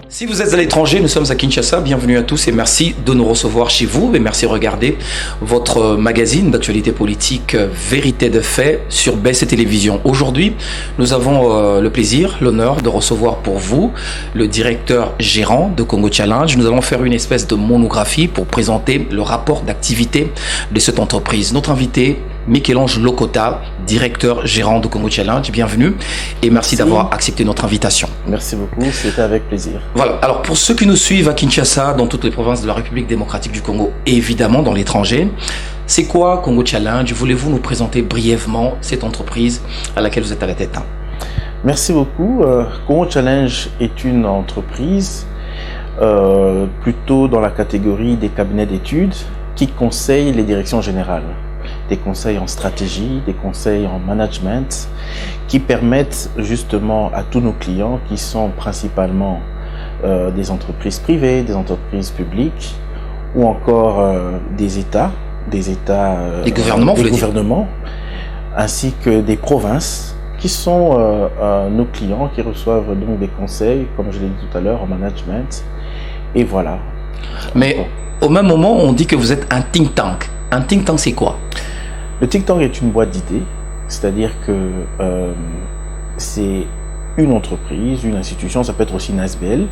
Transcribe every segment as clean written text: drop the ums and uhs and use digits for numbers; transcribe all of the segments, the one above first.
Si vous êtes à l'étranger, nous sommes à Kinshasa, bienvenue à tous et merci de nous recevoir chez vous et merci de regarder votre magazine d'actualité politique Vérité de fait sur BC Télévision. Aujourd'hui, nous avons le plaisir, l'honneur de recevoir pour vous le directeur gérant de Congo Challenge. Nous allons faire une espèce de monographie pour présenter le rapport d'activité de cette entreprise. Notre invité, Michel-Ange Lokota, directeur gérant de Congo Challenge, bienvenue et merci d'avoir accepté notre invitation. Merci beaucoup, c'était avec plaisir. Voilà, alors pour ceux qui nous suivent à Kinshasa, dans toutes les provinces de la République démocratique du Congo et évidemment dans l'étranger, c'est quoi Congo Challenge? Voulez-vous nous présenter brièvement cette entreprise à laquelle vous êtes à la tête? Merci beaucoup. Congo Challenge est une entreprise plutôt dans la catégorie des cabinets d'études qui conseillent les directions générales. Des conseils en stratégie, des conseils en management qui permettent justement à tous nos clients qui sont principalement des entreprises privées, des entreprises publiques ou encore des États, des gouvernements, ainsi que des provinces qui sont nos clients qui reçoivent donc des conseils, comme je l'ai dit tout à l'heure, en management. Et voilà. Mais au même moment, on dit que vous êtes un think tank. Un think tank, c'est quoi? Le think tank est une boîte d'idées, c'est-à-dire que c'est une entreprise, une institution, ça peut être aussi une ASBL,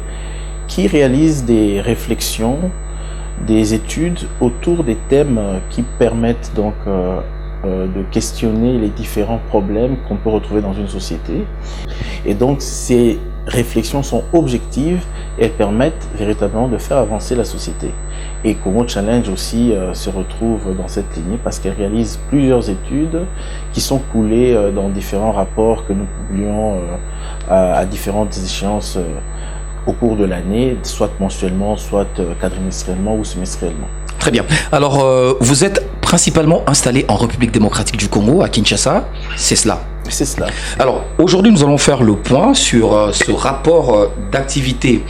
qui réalise des réflexions, des études autour des thèmes qui permettent donc de questionner les différents problèmes qu'on peut retrouver dans une société. Et donc ces réflexions sont objectives et elles permettent véritablement de faire avancer la société. Et Congo Challenge aussi se retrouve dans cette lignée parce qu'elle réalise plusieurs études qui sont coulées dans différents rapports que nous publions à différentes échéances au cours de l'année, soit mensuellement, soit quadrimestriellement ou semestriellement. Très bien. Alors, vous êtes principalement installé en République démocratique du Congo, à Kinshasa, c'est cela? C'est cela. Alors, aujourd'hui, nous allons faire le point sur ce rapport d'activité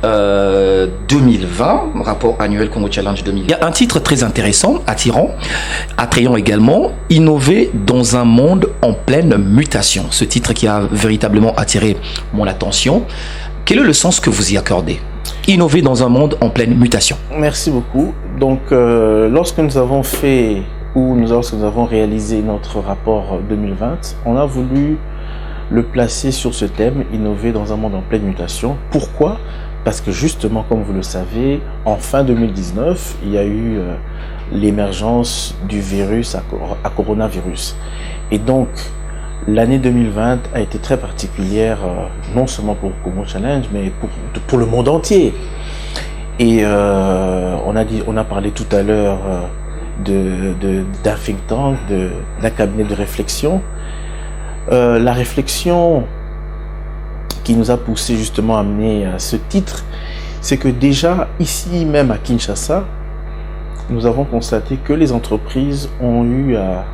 2020, rapport annuel Congo Challenge 2020. Il y a un titre très intéressant, attrayant également, Innover dans un monde en pleine mutation. Ce titre qui a véritablement attiré mon attention. Quel est le sens que vous y accordez? Innover dans un monde en pleine mutation. Merci beaucoup. Donc, lorsque nous avons réalisé notre rapport 2020, on a voulu le placer sur ce thème, innover dans un monde en pleine mutation. Pourquoi? Parce que justement, comme vous le savez, en fin 2019, il y a eu l'émergence du virus à coronavirus. Et donc, l'année 2020 a été très particulière, non seulement pour Congo Challenge, mais pour le monde entier. Et on a parlé tout à l'heure d'un think tank, d'un cabinet de réflexion. La réflexion qui nous a poussé justement à amener ce titre, c'est que déjà ici même à Kinshasa, nous avons constaté que les entreprises ont eu à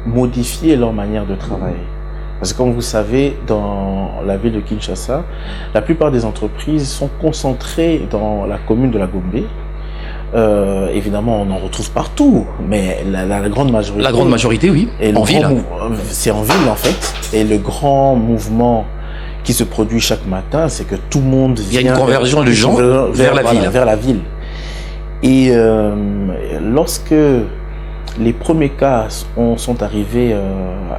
modifier leur manière de travailler. Parce que comme vous savez, dans la ville de Kinshasa, la plupart des entreprises sont concentrées dans la commune de la Gombe. Évidemment, on en retrouve partout, mais la grande majorité... La grande majorité, oui, en ville. C'est en ville, en fait. Et le grand mouvement qui se produit chaque matin, c'est que tout le monde vient... Il y a une convergence de gens vers la ville. Et lorsque les premiers cas sont arrivés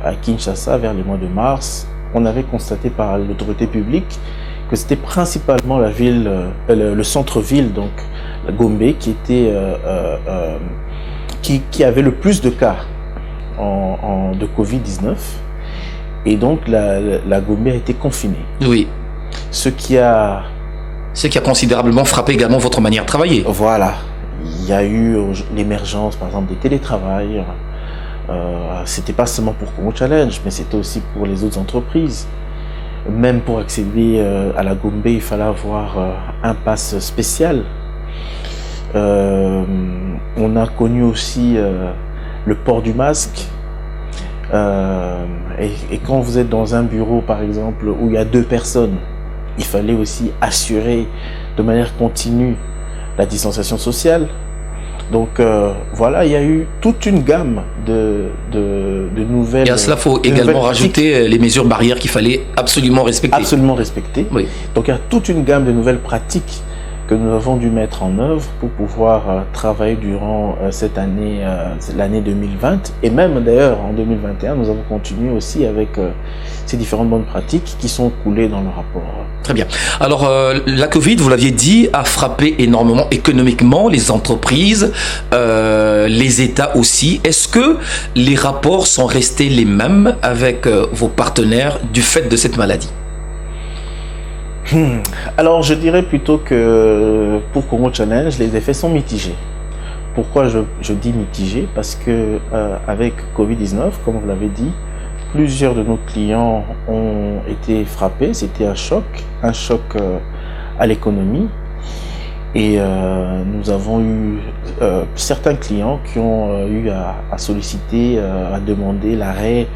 à Kinshasa vers les mois de mars, on avait constaté par l'autorité publique que c'était principalement la ville, le centre-ville, donc la Gombe, qui avait le plus de cas de Covid-19. Et donc la Gombe a été confinée. Oui. Ce qui a considérablement frappé également votre manière de travailler. Voilà. Il y a eu l'émergence, par exemple, des télétravails. C'était pas seulement pour Congo Challenge, mais c'était aussi pour les autres entreprises. Même pour accéder à la Gombe, il fallait avoir un pass spécial. On a connu aussi le port du masque. Et quand vous êtes dans un bureau, par exemple, où il y a 2 personnes, il fallait aussi assurer de manière continue la distanciation sociale. Donc voilà, il y a eu toute une gamme de nouvelles. Et à cela, il faut également rajouter les mesures barrières qu'il fallait absolument respecter. Absolument respecter. Oui. Donc il y a toute une gamme de nouvelles pratiques que nous avons dû mettre en œuvre pour pouvoir travailler durant cette année, l'année 2020. Et même d'ailleurs en 2021, nous avons continué aussi avec ces différentes bonnes pratiques qui sont coulées dans le rapport. Très bien. Alors la Covid, vous l'aviez dit, a frappé énormément économiquement les entreprises, les États aussi. Est-ce que les rapports sont restés les mêmes avec vos partenaires du fait de cette maladie ? Alors je dirais plutôt que pour Congo Challenge, les effets sont mitigés. Pourquoi je dis mitigés? Parce que avec Covid-19, comme vous l'avez dit, plusieurs de nos clients ont été frappés. C'était un choc à l'économie. Et nous avons eu certains clients qui ont eu à solliciter, à demander l'arrêt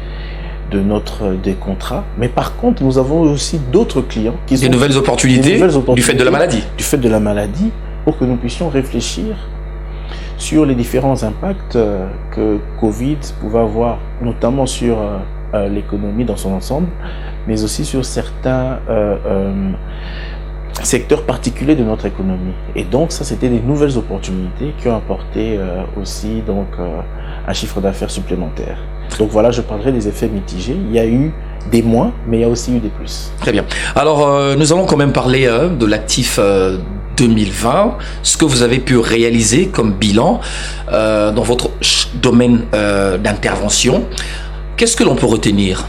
des contrats. Mais par contre, nous avons aussi d'autres clients qui des nouvelles opportunités du fait de la maladie. Du fait de la maladie, pour que nous puissions réfléchir sur les différents impacts que Covid pouvait avoir, notamment sur l'économie dans son ensemble, mais aussi sur certains secteurs particuliers de notre économie. Et donc, ça, c'était des nouvelles opportunités qui ont apporté aussi donc un chiffre d'affaires supplémentaire. Donc voilà, je parlerai des effets mitigés. Il y a eu des moins, mais il y a aussi eu des plus. Très bien. Alors, nous allons quand même parler de l'actif 2020, ce que vous avez pu réaliser comme bilan dans votre domaine d'intervention. Qu'est-ce que l'on peut retenir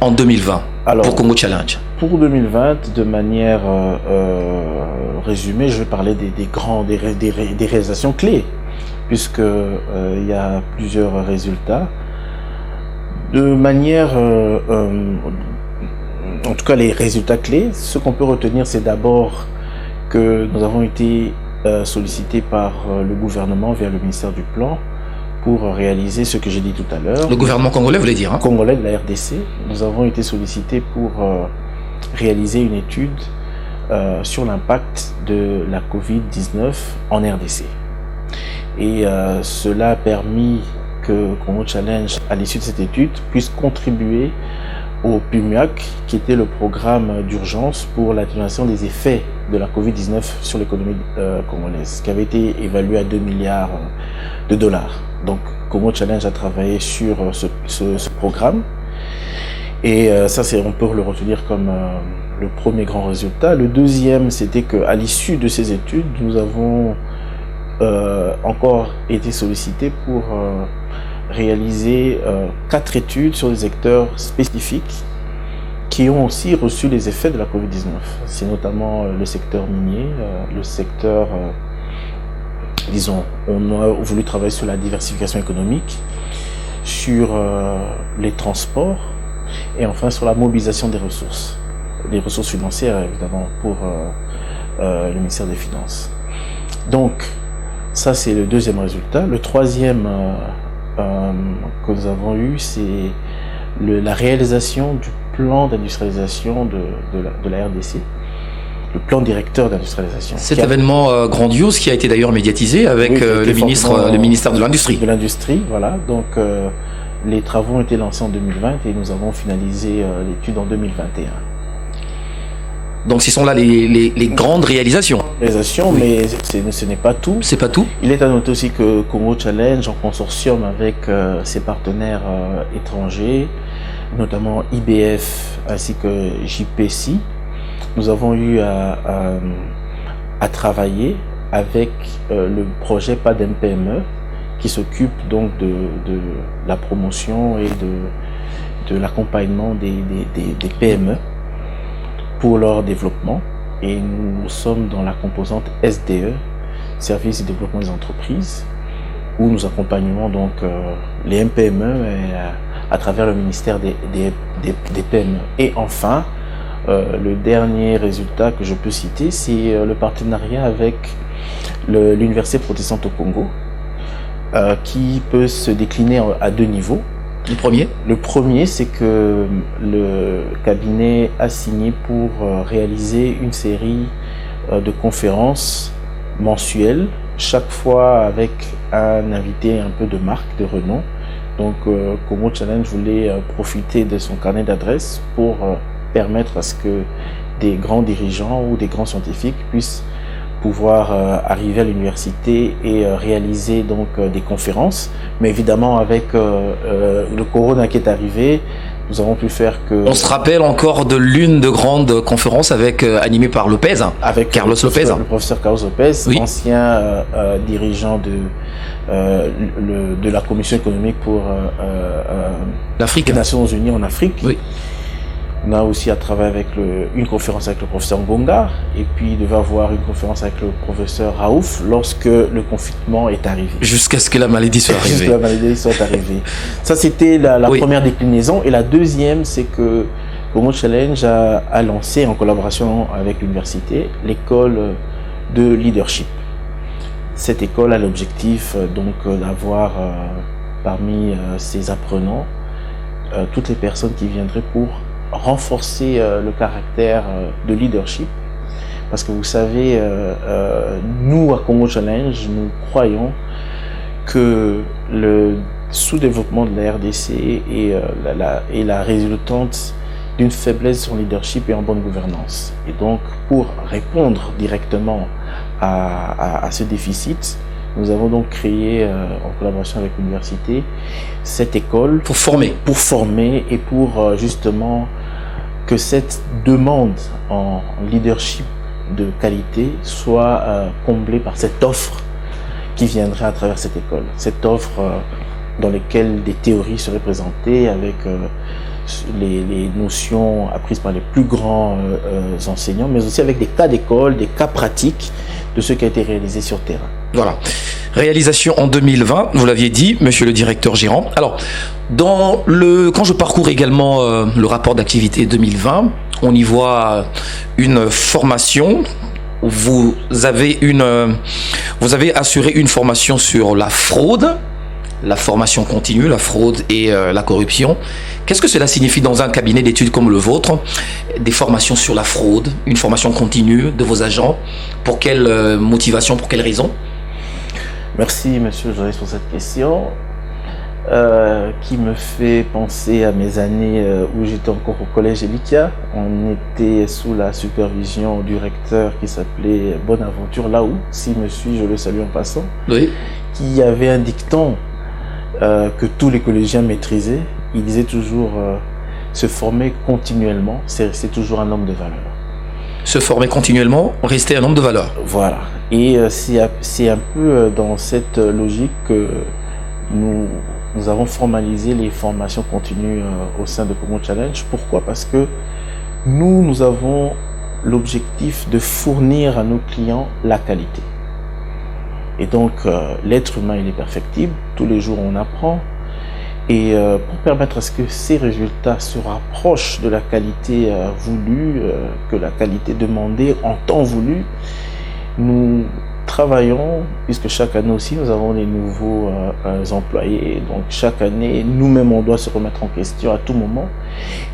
en 2020 pour Congo Challenge? Pour 2020, de manière résumée, je vais parler des réalisations clés, puisque il y a plusieurs résultats. De manière, en tout cas les résultats clés, ce qu'on peut retenir, c'est d'abord que nous avons été sollicités par le gouvernement via le ministère du Plan pour réaliser ce que j'ai dit tout à l'heure. Le gouvernement congolais, vous voulez dire, hein? Congolais de la RDC. Nous avons été sollicités pour réaliser une étude sur l'impact de la Covid-19 en RDC. Et cela a permis que Congo Challenge, à l'issue de cette étude, puisse contribuer au PUMIAC, qui était le programme d'urgence pour l'atténuation des effets de la Covid-19 sur l'économie congolaise, qui avait été évalué à 2 milliards de dollars. Donc Congo Challenge a travaillé sur ce programme. Et ça, on peut le retenir comme le premier grand résultat. Le deuxième, c'était qu'à l'issue de ces études, nous avons encore été sollicités pour réaliser 4 études sur des secteurs spécifiques qui ont aussi reçu les effets de la Covid-19. C'est notamment le secteur minier, le secteur, disons, on a voulu travailler sur la diversification économique, sur les transports et enfin sur la mobilisation des ressources financières évidemment pour le ministère des Finances. Donc ça, c'est le deuxième résultat. Le troisième que nous avons eu, c'est la réalisation du plan d'industrialisation de la RDC, le plan directeur d'industrialisation. Cet événement grandiose qui a été d'ailleurs médiatisé avec le ministère de l'Industrie. De l'Industrie, voilà. Donc les travaux ont été lancés en 2020 et nous avons finalisé l'étude en 2021. Donc ce sont là les grandes réalisations. Mais ce n'est pas tout. C'est pas tout. Il est à noter aussi que Congo Challenge, en consortium avec ses partenaires étrangers, notamment IBF ainsi que JPC, nous avons eu à travailler avec le projet PADEM-PME qui s'occupe donc de la promotion et de l'accompagnement des PME pour leur développement, et nous sommes dans la composante SDE, Service de développement des entreprises, où nous accompagnons donc les MPME à travers le ministère des PME. Et enfin, le dernier résultat que je peux citer, c'est le partenariat avec l'Université protestante au Congo, qui peut se décliner à 2 niveaux. Le premier, c'est que le cabinet a signé pour réaliser une série de conférences mensuelles chaque fois avec un invité un peu de marque, de renom. Donc Congo Challenge voulait profiter de son carnet d'adresses pour permettre à ce que des grands dirigeants ou des grands scientifiques puissent pouvoir arriver à l'université et réaliser donc des conférences. Mais évidemment avec le corona qui est arrivé, nous avons pu faire que... On se rappelle encore de l'une de grandes conférences animée par Lopez, avec Carlos Lopez. Le professeur Carlos Lopez, oui. Ancien dirigeant de la Commission économique pour l'Afrique, les Nations Unies en Afrique. Oui. On a aussi à travailler avec une conférence avec le professeur Ngonga, et puis il devait avoir une conférence avec le professeur Raouf lorsque le confinement est arrivé. Jusqu'à ce que la maladie soit arrivée. Jusqu'à ce que la maladie soit arrivée. Ça, c'était la oui. première déclinaison. Et la deuxième, c'est que Congo Challenge a lancé, en collaboration avec l'université, l'école de leadership. Cette école a l'objectif donc d'avoir parmi ses apprenants toutes les personnes qui viendraient pour renforcer le caractère de leadership, parce que vous savez, nous à Congo Challenge, nous croyons que le sous-développement de la RDC est la résultante d'une faiblesse en leadership et en bonne gouvernance. Et donc, pour répondre directement à ce déficit, nous avons donc créé, en collaboration avec l'université, cette école pour former et pour justement que cette demande en leadership de qualité soit comblée par cette offre qui viendrait à travers cette école. Cette offre dans laquelle des théories seraient présentées avec les notions apprises par les plus grands enseignants, mais aussi avec des cas d'école, des cas pratiques de ce qui a été réalisé sur terrain. Voilà. Réalisation en 2020, vous l'aviez dit, monsieur le directeur Girand. Alors, quand je parcours également le rapport d'activité 2020, on y voit une formation. Vous avez assuré une formation sur la fraude, la formation continue, la fraude et la corruption. Qu'est-ce que cela signifie dans un cabinet d'études comme le vôtre? Des formations sur la fraude, une formation continue de vos agents. Pour quelle motivation, pour quelle raison? Merci, monsieur le journaliste, pour cette question qui me fait penser à mes années où j'étais encore au collège Elikia. On était sous la supervision du recteur qui s'appelait Bonaventure Laou, si monsieur, je le salue en passant, oui. Qui avait un dicton que tous les collégiens maîtrisaient. Il disait toujours se former continuellement, c'est rester toujours un homme de valeur. Se former continuellement, rester un homme de valeur. Voilà. Et c'est un peu dans cette logique que nous avons formalisé les formations continues au sein de Congo Challenge. Pourquoi? Parce que nous avons l'objectif de fournir à nos clients la qualité. Et donc, l'être humain, il est perfectible. Tous les jours, on apprend. Et pour permettre à ce que ces résultats se rapprochent de la qualité voulue, que la qualité demandée en temps voulu, nous travaillons, puisque chaque année aussi, nous avons des nouveaux employés. Donc, chaque année, nous-mêmes, on doit se remettre en question à tout moment.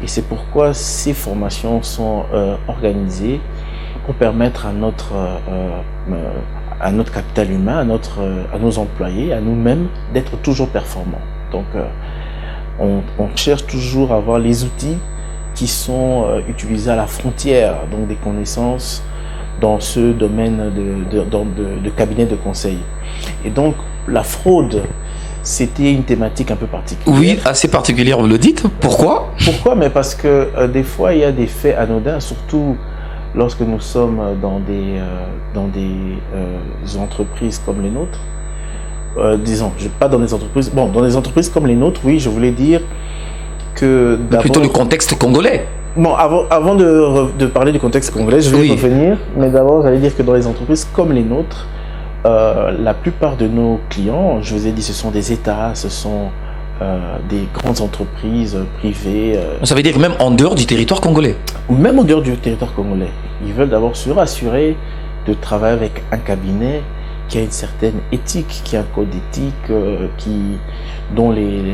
Et c'est pourquoi ces formations sont organisées pour permettre à notre capital humain, à nos employés, à nous-mêmes, d'être toujours performants. Donc, on cherche toujours à avoir les outils qui sont utilisés à la frontière, donc des connaissances dans ce domaine de cabinet de conseil. Et donc, la fraude, c'était une thématique un peu particulière. Oui, assez particulière, vous le dites. Pourquoi? Pourquoi? Mais parce que des fois, il y a des faits anodins, surtout lorsque nous sommes dans des entreprises comme les nôtres. Disons, pas dans des entreprises... Bon, dans des entreprises comme les nôtres, oui, je voulais dire que... Plutôt le contexte congolais. Bon, avant de parler du contexte congolais, je vais y revenir. Mais d'abord, j'allais dire que dans les entreprises comme les nôtres, la plupart de nos clients, je vous ai dit, ce sont des États, ce sont des grandes entreprises privées. Ça veut dire même en dehors du territoire congolais. Même en dehors du territoire congolais. Ils veulent d'abord se rassurer de travailler avec un cabinet qui a une certaine éthique, qui a un code éthique, dont les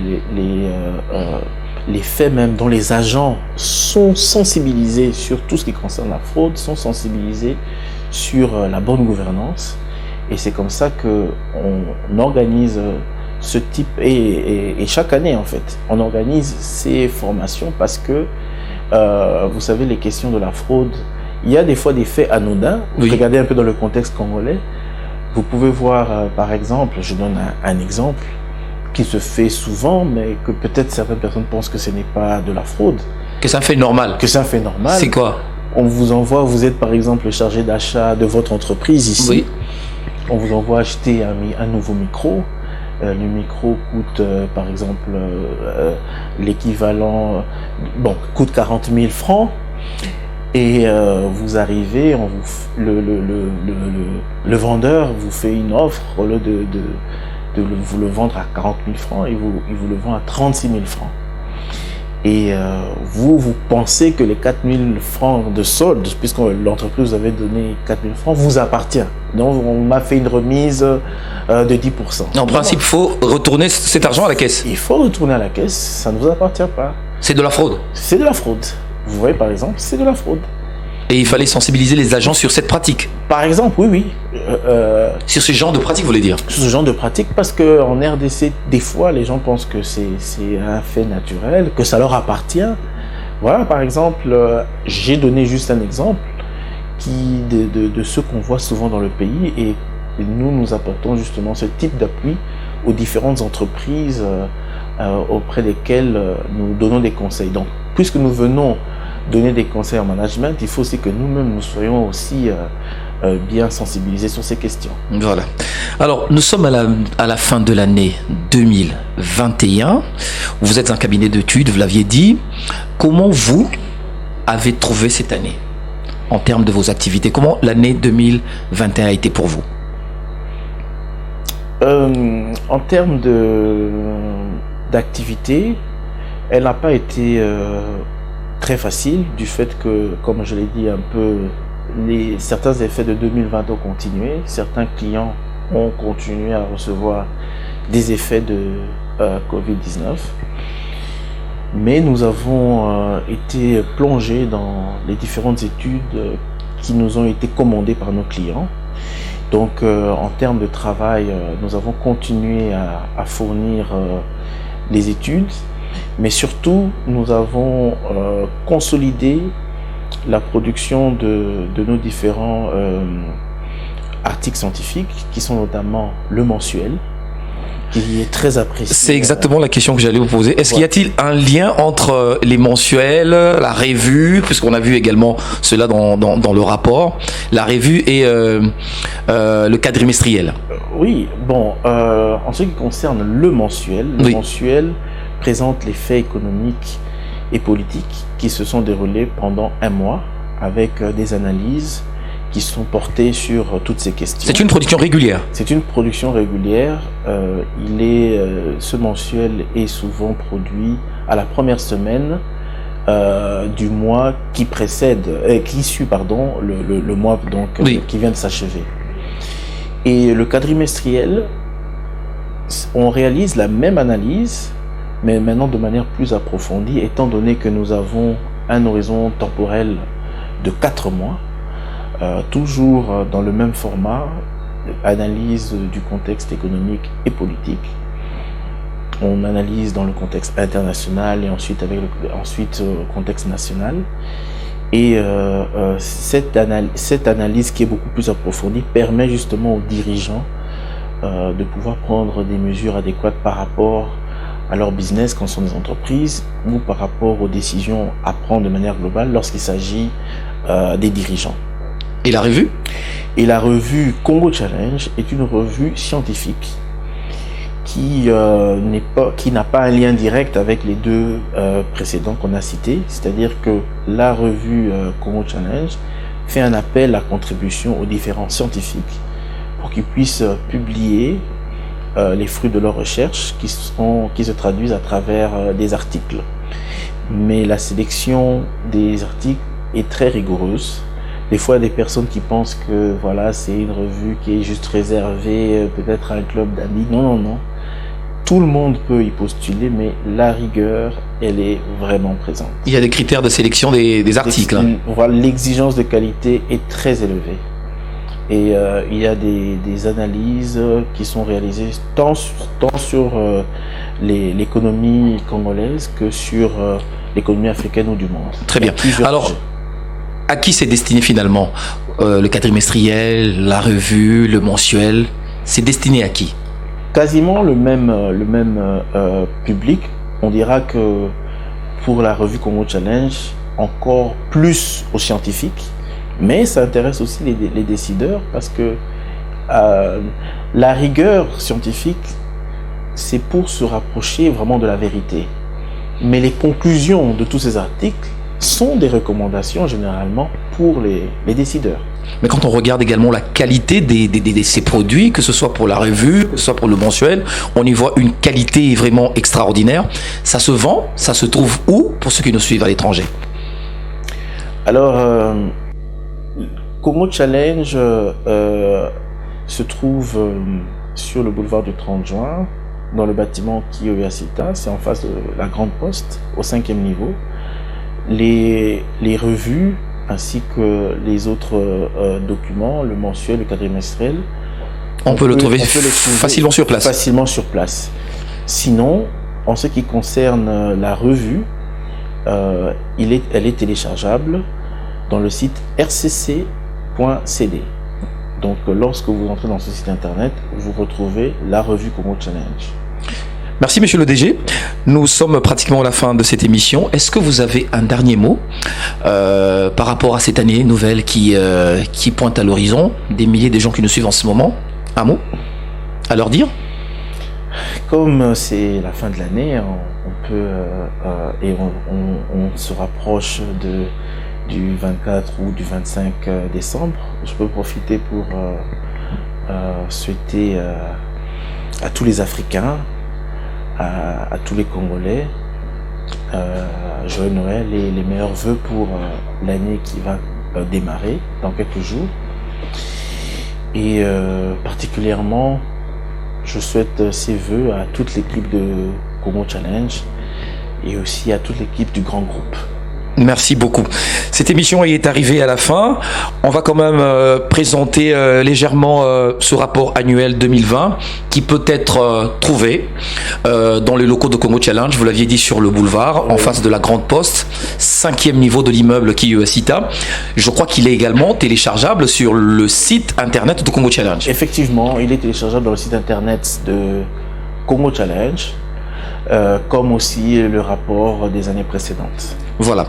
faits même, dont les agents sont sensibilisés sur tout ce qui concerne la fraude, sont sensibilisés sur la bonne gouvernance. Et c'est comme ça qu'on organise ce type, et chaque année en fait, on organise ces formations parce que, vous savez, les questions de la fraude, il y a des fois des faits anodins. Oui. Regardez un peu dans le contexte congolais. Vous pouvez voir, par exemple, je donne un exemple qui se fait souvent, mais que peut-être certaines personnes pensent que ce n'est pas de la fraude. Que c'est un fait normal. Que c'est un fait normal. C'est quoi? On vous envoie, vous êtes par exemple le chargé d'achat de votre entreprise ici. Oui. On vous envoie acheter un nouveau micro. Le micro coûte, par exemple, l'équivalent, coûte 40 000 francs. Et vous arrivez, le vendeur vous fait une offre au lieu de vous le vendre à 40 000 francs, il vous le vend à 36 000 francs. Et vous pensez que les 4 000 francs de solde, puisque l'entreprise vous avait donné 4 000 francs, vous appartient. Donc on m'a fait une remise de 10%. En principe, il faut retourner cet argent à la caisse. Il faut retourner à la caisse, ça ne vous appartient pas. C'est de la fraude. C'est de la fraude. Vous voyez, par exemple, c'est de la fraude. Et il fallait sensibiliser les agents sur cette pratique. Par exemple, oui. Sur ce genre de pratique, vous voulez dire? Sur ce genre de pratique, parce qu'en RDC, des fois, les gens pensent que c'est un fait naturel, que ça leur appartient. Voilà, par exemple, j'ai donné juste un exemple de ce qu'on voit souvent dans le pays, et nous apportons justement ce type d'appui aux différentes entreprises auprès desquelles nous donnons des conseils. Donc, puisque nous venons donner des conseils en management, il faut aussi que nous-mêmes nous soyons aussi bien sensibilisés sur ces questions. Voilà. Alors, nous sommes à la fin de l'année 2021. Vous êtes un cabinet d'études, vous l'aviez dit. Comment vous avez trouvé cette année en termes de vos activités? Comment l'année 2021 a été pour vous? En termes d'activité, elle n'a pas été très facile, du fait que, comme je l'ai dit un peu, certains effets de 2020 ont continué. Certains clients ont continué à recevoir des effets de Covid-19. Mais nous avons été plongés dans les différentes études qui nous ont été commandées par nos clients. Donc, en termes de travail, nous avons continué à fournir les études. Mais surtout, nous avons consolidé la production de nos différents articles scientifiques, qui sont notamment le mensuel, qui est très apprécié. C'est exactement la question que j'allais vous poser. Est-ce qu'il y a-t-il un lien entre les mensuels, la revue, puisqu'on a vu également cela dans le rapport, la revue et le quadrimestriel? Oui, en ce qui concerne le mensuel, mensuel présente les faits économiques et politiques qui se sont déroulés pendant un mois, avec des analyses qui sont portées sur toutes ces questions. C'est une production régulière? C'est une production régulière. Ce mensuel est souvent produit à la première semaine du mois qui suit le mois qui vient de s'achever. Et le quadrimestriel, on réalise la même analyse, mais maintenant de manière plus approfondie, étant donné que nous avons un horizon temporel de 4 mois, toujours dans le même format, analyse du contexte économique et politique. On analyse dans le contexte international et ensuite au contexte national. Et cette analyse qui est beaucoup plus approfondie permet justement aux dirigeants de pouvoir prendre des mesures adéquates par rapport à leur business quand ce sont des entreprises, ou par rapport aux décisions à prendre de manière globale lorsqu'il s'agit des dirigeants. Et la revue? Et la revue Congo Challenge est une revue scientifique qui n'a pas un lien direct avec les deux précédents qu'on a cités. C'est-à-dire que la revue Congo Challenge fait un appel à contribution aux différents scientifiques pour qu'ils puissent publier les fruits de leurs recherches qui se traduisent à travers des articles. Mais la sélection des articles est très rigoureuse. Des fois, il y a des personnes qui pensent que c'est une revue qui est juste réservée peut-être à un club d'amis. Non. Tout le monde peut y postuler, mais la rigueur, elle est vraiment présente. Il y a des critères de sélection des articles. L'exigence de qualité est très élevée. Et il y a des analyses qui sont réalisées tant sur l'économie congolaise que sur l'économie africaine ou du monde. Très bien. Alors, à qui c'est destiné finalement le quadrimestriel, la revue, le mensuel, c'est destiné à qui? Quasiment le même public. On dira que pour la revue Congo Challenge, encore plus aux scientifiques, mais ça intéresse aussi les décideurs parce que la rigueur scientifique, c'est pour se rapprocher vraiment de la vérité. Mais les conclusions de tous ces articles sont des recommandations généralement pour les décideurs. Mais quand on regarde également la qualité de ces produits, que ce soit pour la revue, que ce soit pour le mensuel, on y voit une qualité vraiment extraordinaire. Ça se vend, ça se trouve où pour ceux qui nous suivent à l'étranger? Alors, Congo Challenge se trouve sur le boulevard du 30 juin, dans le bâtiment Kiyoyasita, c'est en face de la Grande Poste, au 5e niveau. Les revues ainsi que les autres documents, le mensuel, le quadrimestriel, on peut le trouver facilement sur place. Facilement sur place. Sinon, en ce qui concerne la revue, elle est téléchargeable dans le site rcc.cd. Donc, lorsque vous entrez dans ce site internet, vous retrouvez la revue Congo Challenge. Merci Monsieur le DG. Nous sommes pratiquement à la fin de cette émission. Est-ce que vous avez un dernier mot par rapport à cette année nouvelle qui pointe à l'horizon, des milliers de gens qui nous suivent en ce moment? Un mot à leur dire? Comme c'est la fin de l'année, on peut et on se rapproche du 24 ou du 25 décembre. Je peux profiter pour souhaiter à tous les Africains, à tous les Congolais, joyeux Noël et les meilleurs vœux pour l'année qui va démarrer dans quelques jours. Et particulièrement, je souhaite ces vœux à toute l'équipe de Congo Challenge et aussi à toute l'équipe du grand groupe. Merci beaucoup. Cette émission est arrivée à la fin. On va quand même présenter légèrement ce rapport annuel 2020 qui peut être trouvé dans les locaux de Congo Challenge. Vous l'aviez dit, sur le boulevard, en face de la Grande Poste, 5e niveau de l'immeuble Kiyoyasita. Je crois qu'il est également téléchargeable sur le site internet de Congo Challenge. Effectivement, il est téléchargeable dans le site internet de Congo Challenge. Comme aussi le rapport des années précédentes. Voilà.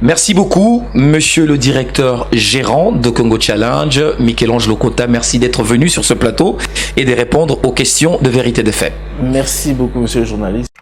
Merci beaucoup, monsieur le directeur gérant de Congo Challenge, Michel-Ange Lokota. Merci d'être venu sur ce plateau et de répondre aux questions de vérité des faits. Merci beaucoup, monsieur le journaliste.